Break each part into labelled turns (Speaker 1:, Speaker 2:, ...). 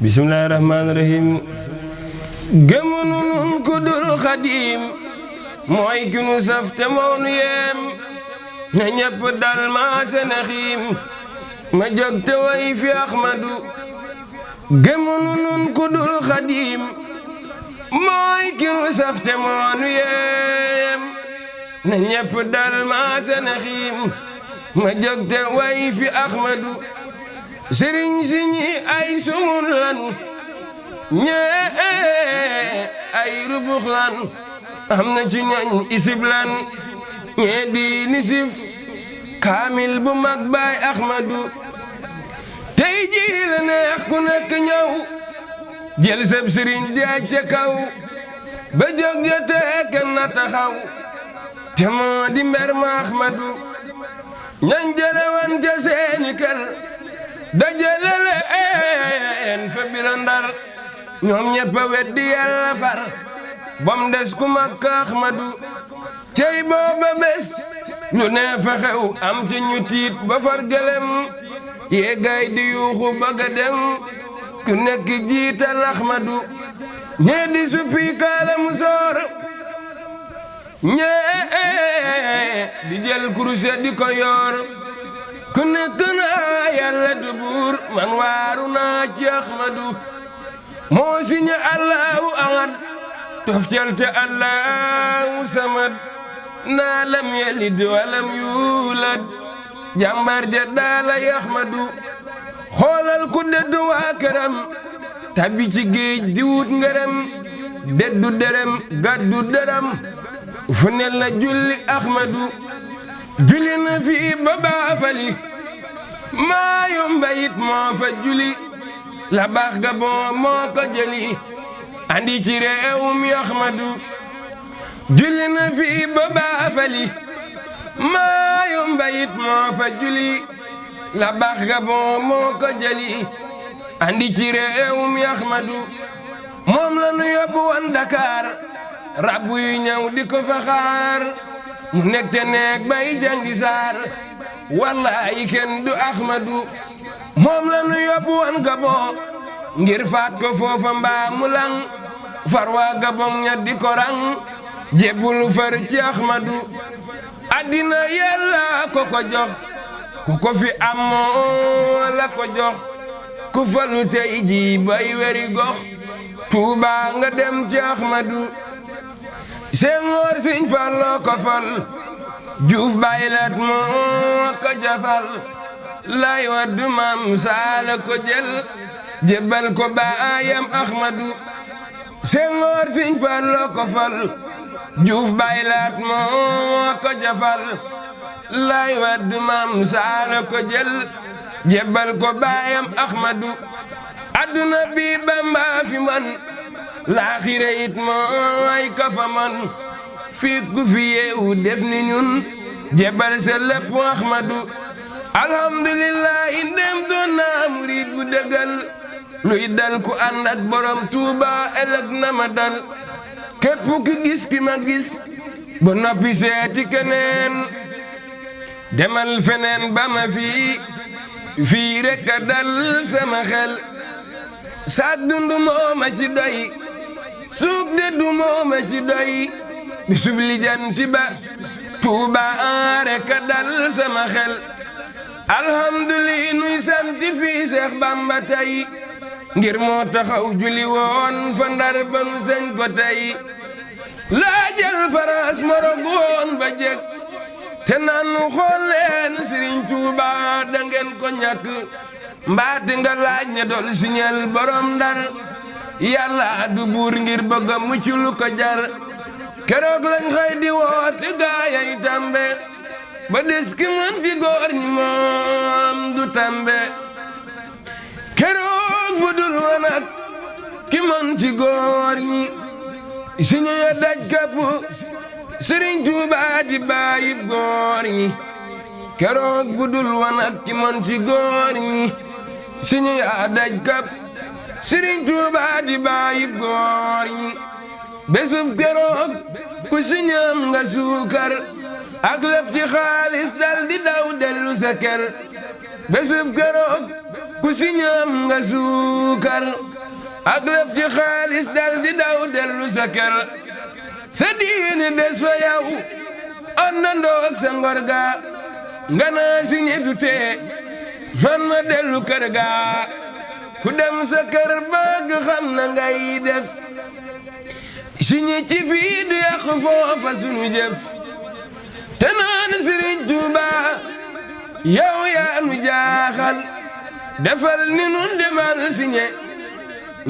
Speaker 1: bismillaahi rahmaani rahiim gëmunu nun ku dul xadiim mooy ki nu saf te moo nu yeem na ñépp dal maa sene xiim ma jóg te way fi Ahmadu gëmunu nun ku dul xadiim mooy ki nu saf te moo nu yeem na ñépp dal maa sene xiim ma jóg te way fi Ahmadu sëriñ si ñi ay sungun lanu ñee ay rubux lan am na ci ñoñ isib lan ñee di nisif kaamil bu mag baay Ahmadu tey jii la neex ku nekk ñëw jël sab sëriñ jaaj ca kaw ba jóg jotee kenn na taxaw te moo di mber ma Ahmadu ñañ jëlewan ca seeni kër dajale leen fa bira Ndar ñoom ñëpp a weddi Yàlla far bam des ku mag Ahmadu tey booba bés lu ne fa xew am ci ñu tiit ba far gëlem yee gaay di yuuxu bëgg a dem ku nekk jiital Ahmadu ñee di suppi kaala mu soor ñee di jël kuruse di ko yor ku nekk naa Yàlla du buur man waaru naa ci Ahmadu moo siñe Allahu ahad toftal te Allahu samad naa lam yalid walam yulad jàmbar ja daalay Ahmadu xoolal ku deddu waa këram tabi ci géej di wut ngërëm deddu dërëm gaddu dërëm fu ne la julli Ahmadu julli na fi ba baafali maa yomba it moo fa julli la baax ga boo moo ko jëli andi ci réew mi Ahmadu julli na fi ba baafali maa yomba it moo fa julli la baax ga boo moo ko jëli andi ci réew mi Ahmadu moom la nu yóbbu woon Dakar rabbu yu ñëw di ko fa xaar mu nekk te neeg bay jàngi saar wallaahi kenn du Ahmadu moom la nu yóbbu woon Gabon ngir faat ko foofa mbaa mu lang far waa Gabon ña di ko rang jébbulu far ci Ahmadu addina Yàlla ko ko jox ku ko fi am moo la ko jox ku falu tey ji bay weri gox Tuuba nga dem ci Ahmadu Senghor Sëñ Fallu ko fal Juuf baylat moo ko jafal Lay Wàdd Maam Saala ko jël jébbal ko baayam Ahmadu Senghor Sëñ Fallu ko fal Juuf baylat moo ko jafal Lay Wàdd Maam Saala ko jël jébbal ko baayam Ahmadu adduna bi Bamba fi man laaxira it mooy ka fa man fii ku fi yeewu def ni ñun jébbal sa lépp Ahmadu alhamdulillahi ndem doon naa murid bu dëggal luy dal ku ànd ak borom Tuuba ëllëg na ma dal képp ki gis ki ma gis ba noppi seeti keneen demal feneen ba ma fii rekk a dal sama xel saak dundu moo ma ci doy suuk de du moo ma ci doy bisub lijanti ba Tuuba rekk a dal sama xel alhamdulillah nuy santi fii Seex Bamba tey ngir moo taxaw juli woon fa Ndar ba nu señ ko tey laa jël faraas morog woon ba jekk te naan nu xool leen Sëriñ Tuuba da ngeen ko ñàkk mbaate nga laaj ña dol siñel borom Ndar Yàlla du buur ngir bëgg a mucc lu ko jar keroog lañ xëy di woote gaayay tambe ba des ki mën fi góor ñi moom du tambe keroog bu dul woon ak ki mën ci góor ñi siñe ya daj kapp Sëriñ Tuuba di baayib góor ñi keroog bu dul woon ak ki mën ci góor ñi siñe ya daj kapp Sëriñ Tuuba di baayib góor ñi bésub keroog ku siñam nga suukar ak lëf ci xaalis dal di daw dellu sa kër bésub keroog ku si ñam nga suukar ak lëf ci xaalis dal di daw dellu sa kër sa diine des fa yow àndandoo ak sa ngor ga nga naa si ñi du tee man ma dellu kër ga ku dem sa kër bëgg xam na ngay def si ñi ci fii du yàq foofa sunu jëf te naan Sëriñ Tuuba yow yaa nu jaaxal defal ni nun demal si ñe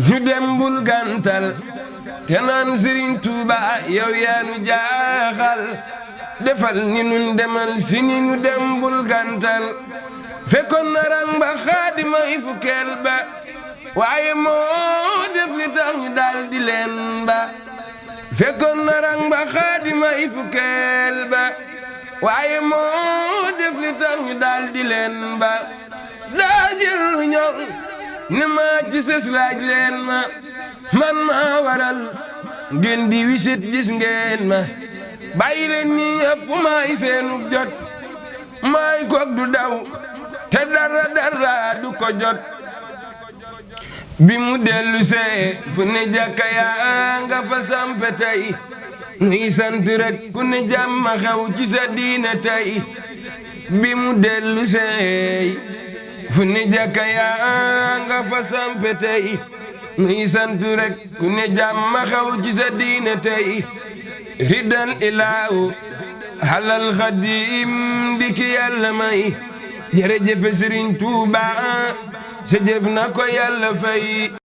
Speaker 1: ñu dem bul gantal te naan Sëriñ Tuuba yow yaa nu jaaxal defal ni nun demal si ñi ñu dem bul gantal fekkoon na rang ba xaadimay fukkeel ba waaye moo def li tax ñu daal di leen ba fekkoon na rang ba xaadimay fukkeel ba waaye moo def li tax ñu daal di leen ba daa jël lu ñëw ne maa ci sës laaj leen ma man maa waral ngeen di wisit gis ngeen ma bàyyi leen ñi ñëpp maay seenug jot maay koog du daw te dara du ko jot bi mu dellu see fu ne jàkka yaa nga fa sampe tey nuy sant rek ku ne jàmm xew ci sa diine tey bi mu dellu see fu ne jàkka yaa nga fa sampe tey nuy sant rek ku ne jàmm xew ci sa diine tey ridan ilaahu halal xadim di ki yàlla may jërëjëf Sëriñ Tuuba sa jëf na ko yàlla fay